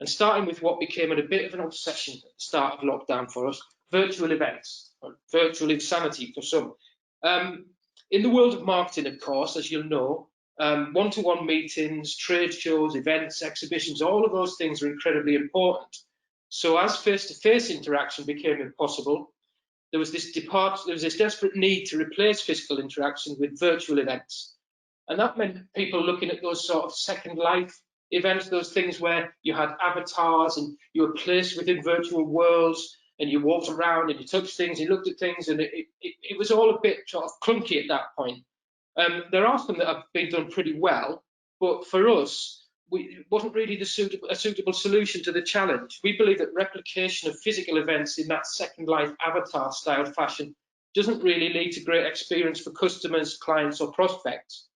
And starting with what became a bit of an obsession at the start of lockdown for us, virtual events, or virtual insanity for some. In the world of marketing, of course, as you'll know, one-to-one meetings, trade shows, events, exhibitions, all of those things are incredibly important. So as face-to-face interaction became impossible, there was this desperate need to replace physical interaction with virtual events. And that meant people looking at those sort of second life events, those things where you had avatars and you were placed within virtual worlds and you walked around and you touched things, you looked at things, and it was all a bit sort of clunky at that point. There are some that have been done pretty well, but for us, it wasn't really a suitable solution to the challenge. We believe that replication of physical events in that second life avatar style fashion doesn't really lead to great experience for customers, clients, or prospects.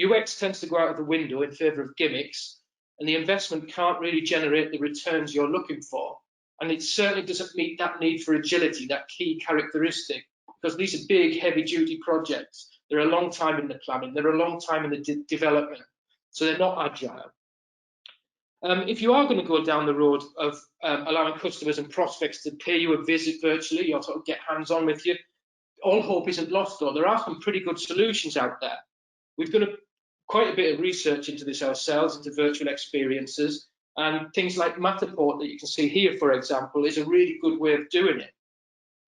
UX tends to go out of the window in favour of gimmicks, and the investment can't really generate the returns you're looking for. And it certainly doesn't meet that need for agility, that key characteristic, because these are big, heavy-duty projects. They're a long time in the planning, they're a long time in the development, so they're not agile. If you are going to go down the road of allowing customers and prospects to pay you a visit virtually, or sort of get hands-on with you, all hope isn't lost, though. There are some pretty good solutions out there. We've done quite a bit of research into this ourselves, into virtual experiences, and things like Matterport that you can see here, for example, is a really good way of doing it.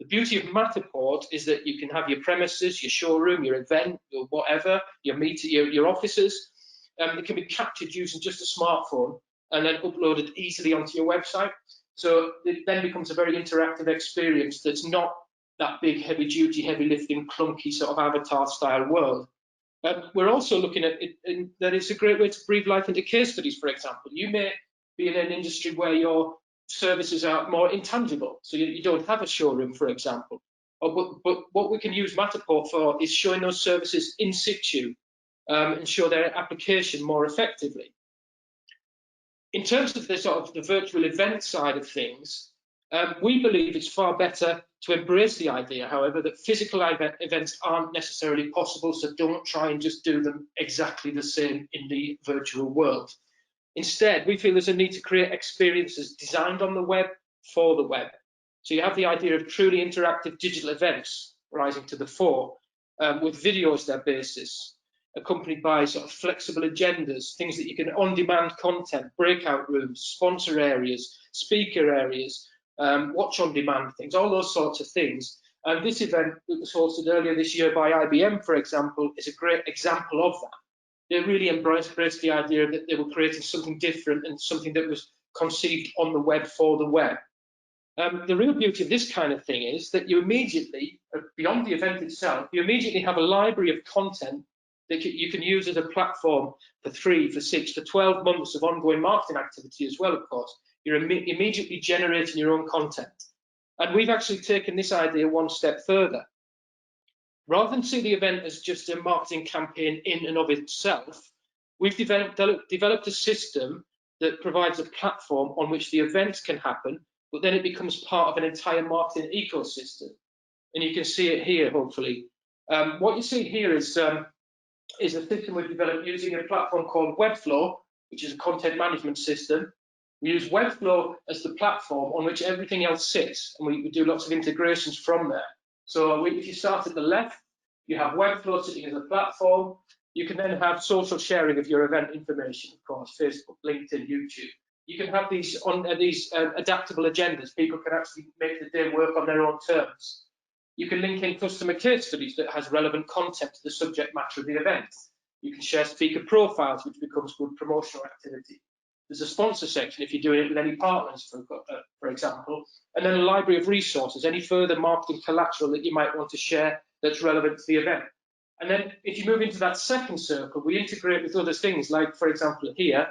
The beauty of Matterport is that you can have your premises, your showroom, your event, or whatever, your meeting, your offices. It can be captured using just a smartphone and then uploaded easily onto your website. So it then becomes a very interactive experience that's not that big, heavy-duty, heavy-lifting, clunky sort of avatar-style world. We're also looking at it, and that it's a great way to breathe life into case studies, for example. You may be in an industry where your services are more intangible, so you don't have a showroom, for example. But what we can use Matterport for is showing those services in situ and show their application more effectively. In terms of the sort of the virtual event side of things, we believe it's far better to embrace the idea, however, that physical events aren't necessarily possible, so don't try and just do them exactly the same in the virtual world. Instead, we feel there's a need to create experiences designed on the web for the web. So you have the idea of truly interactive digital events rising to the fore, with video as their basis, accompanied by sort of flexible agendas, things that you can on-demand content, breakout rooms, sponsor areas, speaker areas, watch on demand things, all those sorts of things. And this event that was hosted earlier this year by IBM, for example, is a great example of that. They really embraced the idea that they were creating something different and something that was conceived on the web for the web. The real beauty of this kind of thing is that you immediately, beyond the event itself, you immediately have a library of content that you can use as a platform for 3, for 6, for 12 months of ongoing marketing activity as well, of course. You're immediately generating your own content. And we've actually taken this idea one step further. Rather than see the event as just a marketing campaign in and of itself, we've developed a system that provides a platform on which the events can happen, but then it becomes part of an entire marketing ecosystem. And you can see it here, hopefully. What you see here is a system we've developed using a platform called Webflow, which is a content management system. We use Webflow as the platform on which everything else sits, and we do lots of integrations from there. So if you start at the left, you have Webflow sitting as a platform. You can then have social sharing of your event information, of course, Facebook, LinkedIn, YouTube. You can have these adaptable agendas. People can actually make the day work on their own terms. You can link in customer case studies that has relevant content to the subject matter of the event. You can share speaker profiles, which becomes good promotional activity. There's a sponsor section if you're doing it with any partners, for example, and then a library of resources, any further marketing collateral that you might want to share that's relevant to the event. And then if you move into that second circle, we integrate with other things like, for example, here,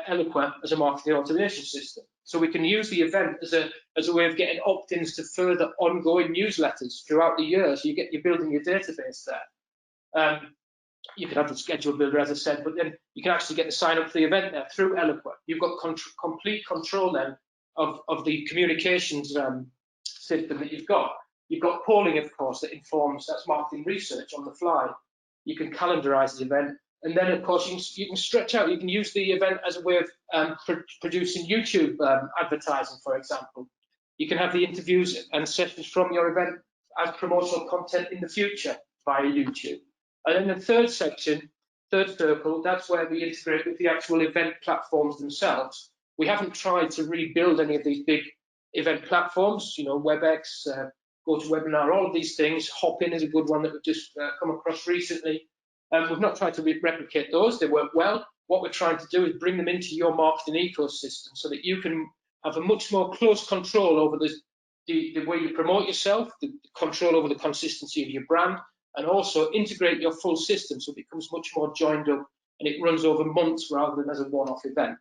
Eloqua as a marketing automation system. So we can use the event as a way of getting opt-ins to further ongoing newsletters throughout the year. So you're building your database there. You can have the schedule builder, as I said, but then you can actually get the sign up for the event there through Eloqua. You've got complete control then of the communications system that you've got. You've got polling, of course, that informs, that's marketing research on the fly. You can calendarize the event, And then, of course, you can stretch out. You can use the event as a way of producing YouTube advertising, for example. You can have the interviews and sessions from your event as promotional content in the future via YouTube. And then the third section, third circle, that's where we integrate with the actual event platforms themselves. We haven't tried to rebuild any of these big event platforms, WebEx, GoToWebinar, all of these things. Hopin is a good one that we've just come across recently. We've not tried to replicate those. They work well. What we're trying to do is bring them into your marketing ecosystem so that you can have a much more close control over the way you promote yourself, the control over the consistency of your brand, and also integrate your full system so it becomes much more joined up and it runs over months rather than as a one-off event.